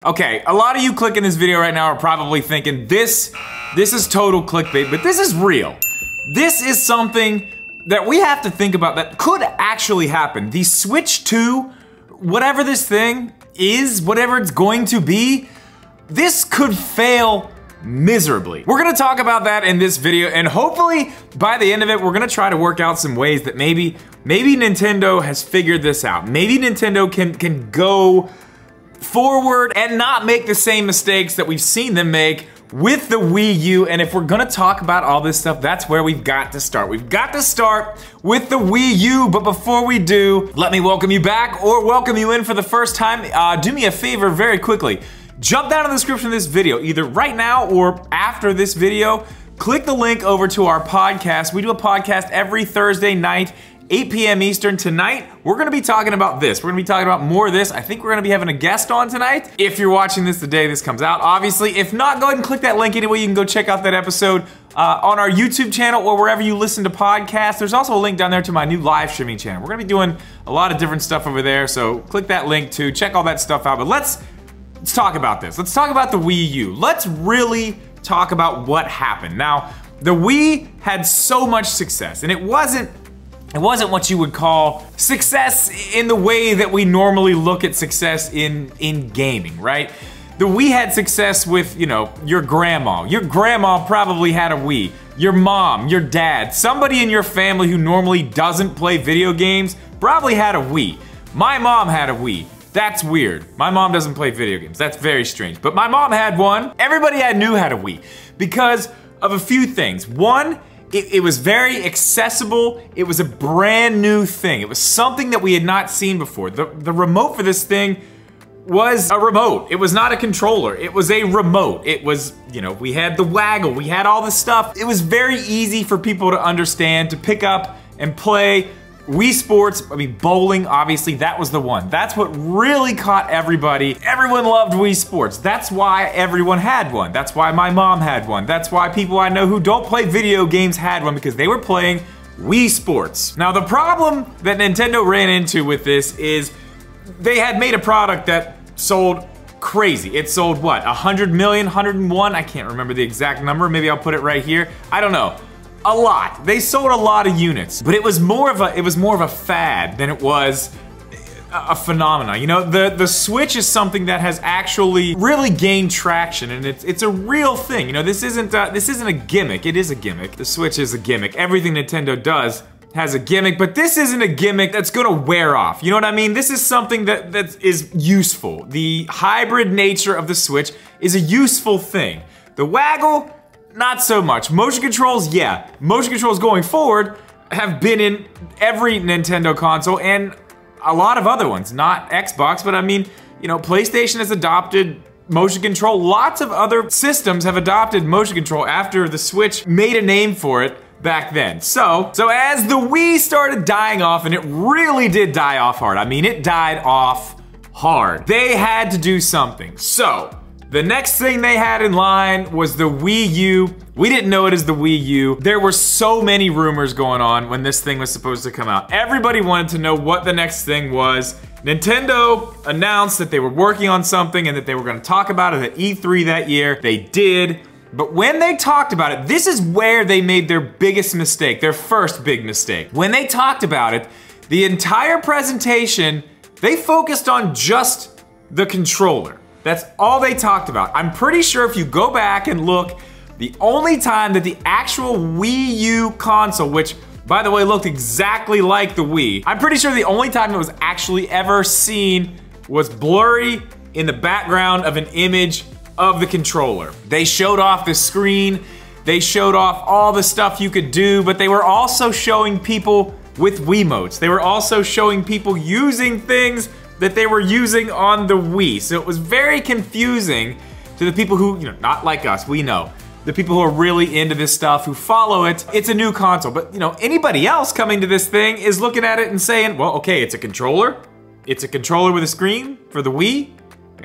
Okay, a lot of you clicking this video right now are probably thinking this is total clickbait, but this is real. This is something that we have to think about that could actually happen. The Switch 2, whatever this thing is, whatever it's going to be, this could fail miserably. We're gonna talk about that in this video, and hopefully by the end of it, we're gonna try to work out some ways that maybe Nintendo has figured this out. Maybe Nintendo can go forward and not make the same mistakes that we've seen them make with the Wii U. And if we're gonna talk about all this stuff, that's where we've got to start. We've got to start with the Wii U, but before we do, let me welcome you back or welcome you in for the first time. Do me a favor very quickly. Jump down in the description of this video, either right now or after this video. Click the link over to our podcast. We do a podcast every Thursday night, 8 p.m. Eastern. Tonight, we're gonna be talking about this. We're gonna be talking about more of this. I think we're gonna be having a guest on tonight. If you're watching this the day this comes out, obviously. If not, go ahead and click that link anyway. You can go check out that episode on our YouTube channel or wherever you listen to podcasts. There's also a link down there to my new live streaming channel. We're gonna be doing a lot of different stuff over there, so click that link too. Check all that stuff out. But let's talk about this. Let's talk about the Wii U. Let's really talk about what happened. Now, the Wii had so much success, and it wasn't what you would call success in the way that we normally look at success in gaming, right? The Wii had success with, you know, your grandma. Your grandma probably had a Wii. Your mom, your dad, somebody in your family who normally doesn't play video games probably had a Wii. My mom had a Wii. That's weird. My mom doesn't play video games. That's very strange. But my mom had one. Everybody I knew had a Wii because of a few things. One, it was very accessible. It was a brand new thing. It was something that we had not seen before. The remote for this thing was a remote. It was not a controller. It was a remote. It was, you know, we had the waggle. We had all the stuff. It was very easy for people to understand, to pick up and play. Wii Sports, I mean, bowling, obviously, that was the one. That's what really caught everybody. Everyone loved Wii Sports. That's why everyone had one. That's why my mom had one. That's why people I know who don't play video games had one, because they were playing Wii Sports. Now, the problem that Nintendo ran into with this is they had made a product that sold crazy. It sold what, 100 million, 101? I can't remember the exact number. Maybe I'll put it right here. I don't know. A lot. They sold a lot of units, but it was more of a fad than it was a phenomenon. You know, the Switch is something that has actually really gained traction, and it's a real thing. You know, this isn't a gimmick. It is a gimmick. The Switch is a gimmick. Everything Nintendo does has a gimmick, but this isn't a gimmick that's gonna wear off. You know what I mean? This is something that is useful. The hybrid nature of the Switch is a useful thing. The waggle, not so much. Motion controls, yeah. Motion controls going forward have been in every Nintendo console and a lot of other ones, not Xbox, but I mean, you know, PlayStation has adopted motion control. Lots of other systems have adopted motion control after the Switch made a name for it back then. So as the Wii started dying off, and it really did die off hard. I mean, it died off hard. They had to do something. So the next thing they had in line was the Wii U. We didn't know it as the Wii U. There were so many rumors going on when this thing was supposed to come out. Everybody wanted to know what the next thing was. Nintendo announced that they were working on something and that they were gonna talk about it at E3 that year. They did, but when they talked about it, this is where they made their biggest mistake, their first big mistake. When they talked about it, the entire presentation, they focused on just the controller. That's all they talked about. I'm pretty sure if you go back and look, the only time that the actual Wii U console, which by the way looked exactly like the Wii, I'm pretty sure the only time it was actually ever seen was blurry in the background of an image of the controller. They showed off the screen, they showed off all the stuff you could do, but they were also showing people with Wiimotes. They were also showing people using things that they were using on the Wii. So it was very confusing to the people who, you know, not like us, we know. The people who are really into this stuff, who follow it, it's a new console. But, you know, anybody else coming to this thing is looking at it and saying, well, okay, it's a controller. It's a controller with a screen for the Wii.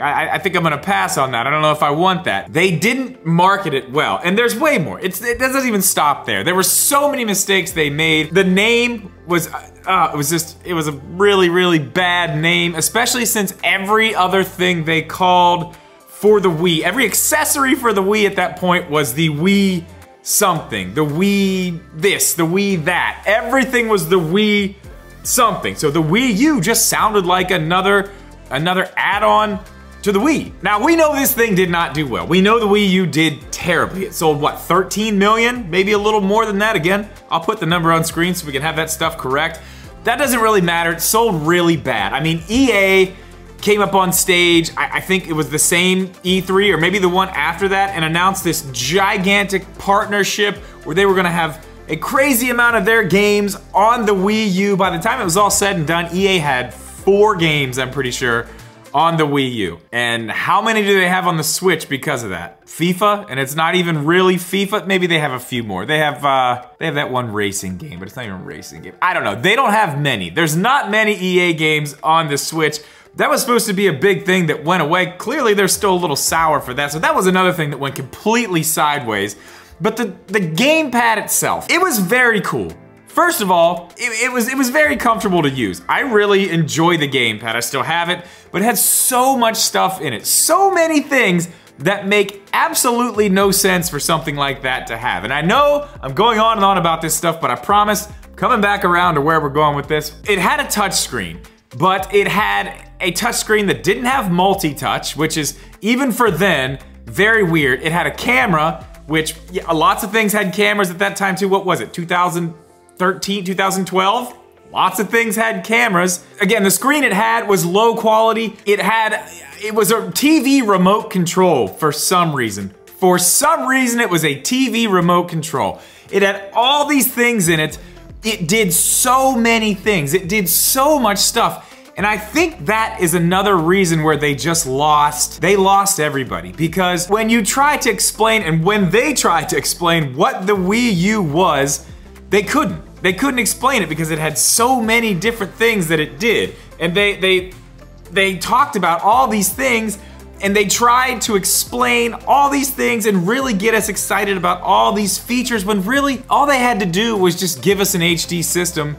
I think I'm gonna pass on that. I don't know if I want that. They didn't market it well, and there's way more. It doesn't even stop there. There were so many mistakes they made. The name was, it was a really, really bad name, especially since every other thing they called for the Wii. Every accessory for the Wii at that point was the Wii something, the Wii this, the Wii that. Everything was the Wii something. So the Wii U just sounded like another add-on to the Wii. Now we know this thing did not do well. We know the Wii U did terribly. It sold what, 13 million? Maybe a little more than that. Again, I'll put the number on screen so we can have that stuff correct. That doesn't really matter. It sold really bad. I mean, EA came up on stage, I think it was the same E3 or maybe the one after that, and announced this gigantic partnership where they were gonna have a crazy amount of their games on the Wii U. By the time it was all said and done, EA had 4 games, I'm pretty sure, on the Wii U. And how many do they have on the Switch because of that? FIFA, and it's not even really FIFA. Maybe they have a few more. They have that one racing game, but it's not even a racing game. I don't know, they don't have many. There's not many EA games on the Switch. That was supposed to be a big thing that went away. Clearly they're still a little sour for that, so that was another thing that went completely sideways. But the gamepad itself, it was very cool. First of all, it was very comfortable to use. I really enjoy the gamepad. I still have it, but it has so much stuff in it. So many things that make absolutely no sense for something like that to have. And I know I'm going on and on about this stuff, but I promise, coming back around to where we're going with this, it had a touch screen, but it had a touch screen that didn't have multi-touch, which is, even for then, very weird. It had a camera, which lots of things had cameras at that time too. What was it, 2013, 2012? Lots of things had cameras. Again, the screen it had was low quality. It was a TV remote control for some reason. For some reason, it was a TV remote control. It had all these things in it. It did so many things. It did so much stuff. And I think that is another reason where they just lost everybody. Because when you try to explain, and when they tried to explain what the Wii U was, they couldn't. They couldn't explain it because it had so many different things that it did. And they talked about all these things, and they tried to explain all these things and really get us excited about all these features, when really all they had to do was just give us an HD system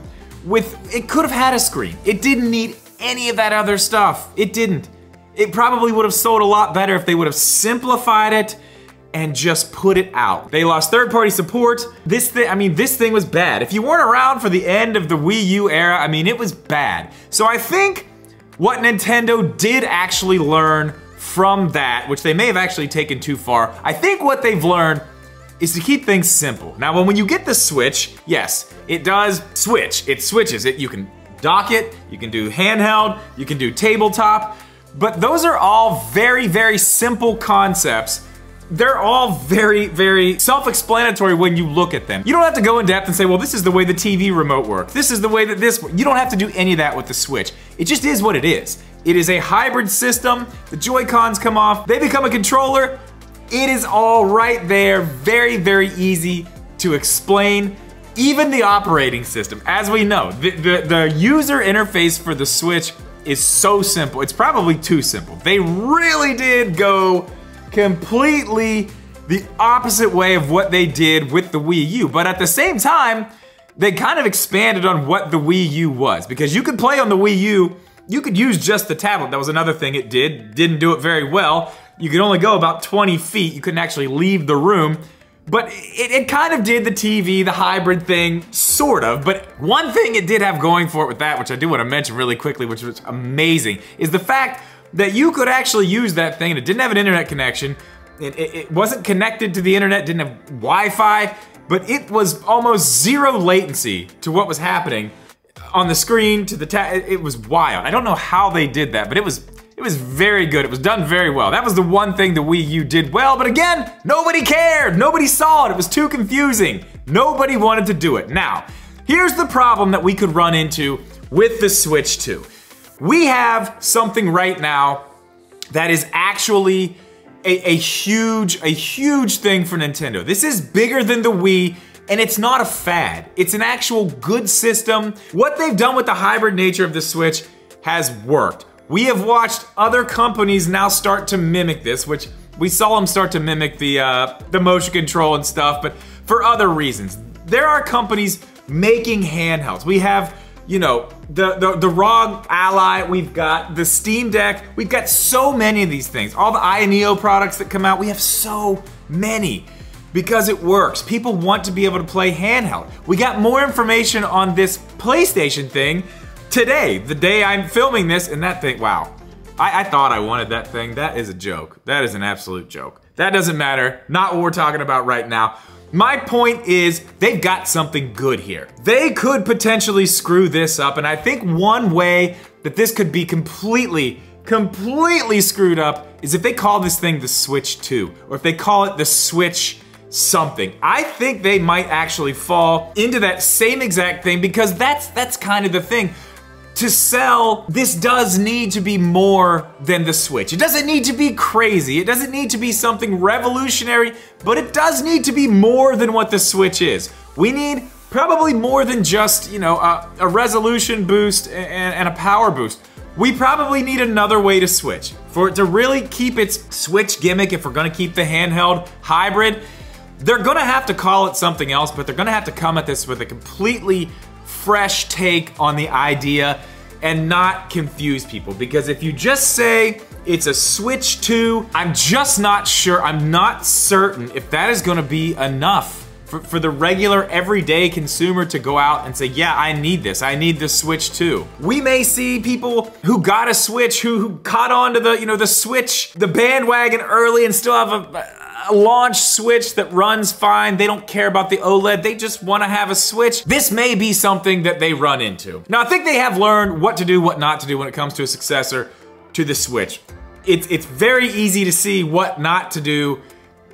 it could have had a screen. It didn't need any of that other stuff. It didn't. It probably would have sold a lot better if they would have simplified it and just put it out. They lost third-party support. This thing was bad. If you weren't around for the end of the Wii U era, I mean, it was bad. So I think what Nintendo did actually learn from that, which they may have actually taken too far, I think what they've learned is to keep things simple. Now, when you get the Switch, yes, it does switch. It switches it. You can dock it, you can do handheld, you can do tabletop, but those are all very, very simple concepts. They're all very, very self-explanatory when you look at them. You don't have to go in depth and say, well, this is the way the TV remote works. This is the way that this works. You don't have to do any of that with the Switch. It just is what it is. It is a hybrid system. The Joy-Cons come off, they become a controller. It is all right there, very, very easy to explain. Even the operating system, as we know, the user interface for the Switch is so simple. It's probably too simple. They really did go completely the opposite way of what they did with the Wii U. But at the same time, they kind of expanded on what the Wii U was, because you could play on the Wii U, you could use just the tablet. That was another thing it didn't do it very well. You could only go about 20 feet. You couldn't actually leave the room. But it kind of did the TV, the hybrid thing, sort of. But one thing it did have going for it with that, which I do want to mention really quickly, which was amazing, is the fact that you could actually use that thing, and it didn't have an internet connection. It wasn't connected to the internet, didn't have Wi-Fi, but it was almost zero latency to what was happening on the screen, to the it was wild. I don't know how they did that, but it was very good. It was done very well. That was the one thing the Wii U did well, but again, nobody cared. Nobody saw it. It was too confusing. Nobody wanted to do it. Now, here's the problem that we could run into with the Switch 2. We have something right now that is actually a huge thing for Nintendo. This is bigger than the Wii, and it's not a fad. It's an actual good system. What they've done with the hybrid nature of the Switch has worked. We have watched other companies now start to mimic this, which we saw them start to mimic the motion control and stuff, but for other reasons. There are companies making handhelds. We have you know, the ROG Ally, we've got the Steam Deck, we've got so many of these things. All the iNeo products that come out, we have so many because it works. People want to be able to play handheld. We got more information on this PlayStation thing today, the day I'm filming this, and that thing, wow. I thought I wanted that thing. That is a joke. That is an absolute joke. That doesn't matter, not what we're talking about right now. My point is, they've got something good here. They could potentially screw this up, and I think one way that this could be completely screwed up is if they call this thing the Switch 2, or if they call it the Switch something. I think they might actually fall into that same exact thing because that's kind of the thing. To sell, this does need to be more than the Switch. It doesn't need to be crazy. It doesn't need to be something revolutionary, but it does need to be more than what the Switch is. We need probably more than just, you know, a resolution boost and a power boost. We probably need another way to switch. For it to really keep its Switch gimmick, if we're gonna keep the handheld hybrid, they're gonna have to call it something else, but they're gonna have to come at this with a completely fresh take on the idea and not confuse people. Because if you just say it's a Switch 2, I'm just not sure, I'm not certain if that is gonna be enough for the regular everyday consumer to go out and say, yeah, I need this, I need the Switch 2. We may see people who got a Switch, who caught on to the, you know, the Switch, the bandwagon early and still have a launch Switch that runs fine. They don't care about the OLED. They just want to have a Switch. This may be something that they run into. Now, I think they have learned what to do, what not to do when it comes to a successor to the Switch. It's very easy to see what not to do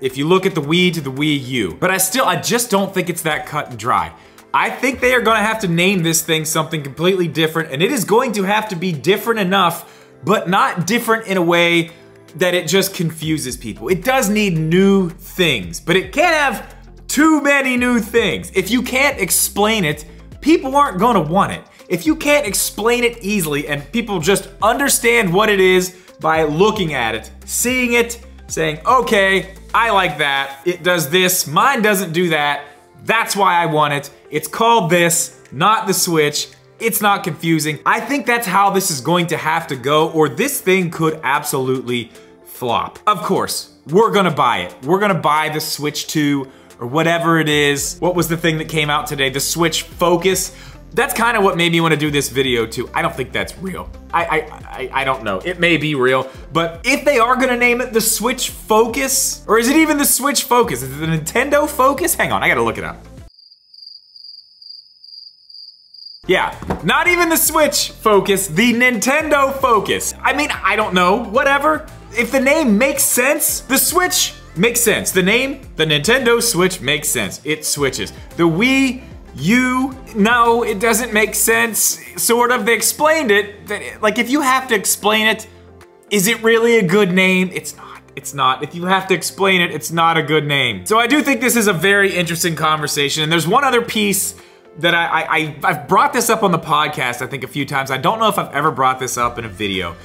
if you look at the Wii to the Wii U. But I just don't think it's that cut and dry. I think they are gonna have to name this thing something completely different, and it is going to have to be different enough, but not different in a way that it just confuses people. It does need new things, but it can't have too many new things. If you can't explain it, people aren't gonna want it. If you can't explain it easily and people just understand what it is by looking at it, seeing it, saying, okay, I like that, it does this, mine doesn't do that, that's why I want it, it's called this, not the Switch, it's not confusing. I think that's how this is going to have to go, or this thing could absolutely flop. Of course, we're gonna buy it. We're gonna buy the Switch 2 or whatever it is. What was the thing that came out today? The Switch Focus. That's kind of what made me want to do this video too. I don't think that's real. I don't know. It may be real, but if they are gonna name it the Switch Focus, or is it even the Switch Focus? Is it the Nintendo Focus? Hang on, I gotta look it up. Yeah, not even the Switch Focus, the Nintendo Focus. I mean, I don't know, whatever. If the name makes sense, the Switch makes sense. The name, the Nintendo Switch makes sense. It switches. The Wii U, no, it doesn't make sense. Sort of, they explained it. Like, if you have to explain it, is it really a good name? It's not. It's not. If you have to explain it, it's not a good name. So I do think this is a very interesting conversation. And there's one other piece that I've brought this up on the podcast, I think, a few times. I don't know if I've ever brought this up in a video,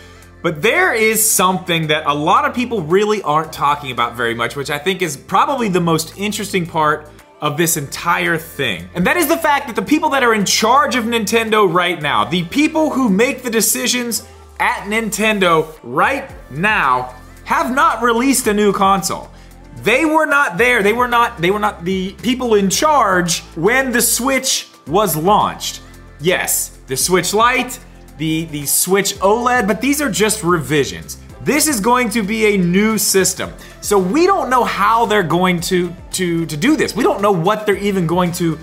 but there is something that a lot of people really aren't talking about very much, which I think is probably the most interesting part of this entire thing. And that is the fact that the people that are in charge of Nintendo right now, the people who make the decisions at Nintendo right now, have not released a new console. They were not there. They were not the people in charge when the Switch was launched. Yes, the Switch Lite, the Switch OLED, but these are just revisions. This is going to be a new system. So we don't know how they're going to do this. We don't know what they're even going to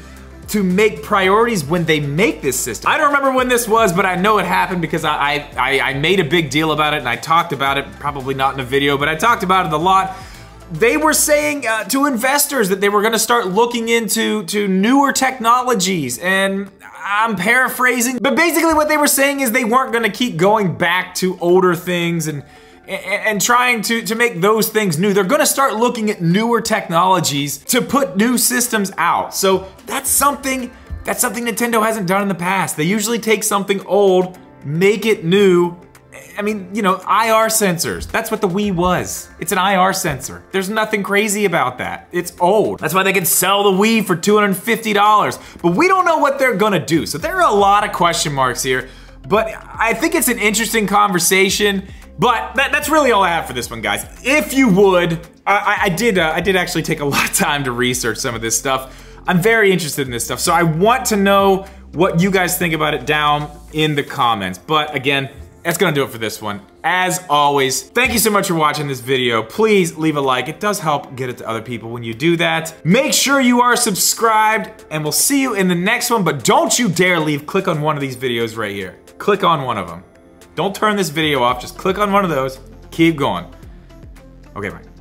make priorities when they make this system. I don't remember when this was, but I know it happened because I made a big deal about it and I talked about it, probably not in a video, but I talked about it a lot. They were saying to investors that they were gonna start looking into newer technologies, and I'm paraphrasing, but basically what they were saying is they weren't gonna keep going back to older things and trying to make those things new. They're gonna start looking at newer technologies to put new systems out. So that's something Nintendo hasn't done in the past. They usually take something old, make it new, I mean, you know, IR sensors. That's what the Wii was. It's an IR sensor. There's nothing crazy about that. It's old. That's why they can sell the Wii for $250. But we don't know what they're gonna do. So there are a lot of question marks here. But I think it's an interesting conversation. But that's really all I have for this one, guys. If you would, I did actually take a lot of time to research some of this stuff. I'm very interested in this stuff, so I want to know what you guys think about it down in the comments. But again, that's gonna do it for this one. As always, thank you so much for watching this video. Please leave a like. It does help get it to other people when you do that. Make sure you are subscribed, and we'll see you in the next one, but don't you dare leave. Click on one of these videos right here. Click on one of them. Don't turn this video off, just click on one of those. Keep going. Okay, bye.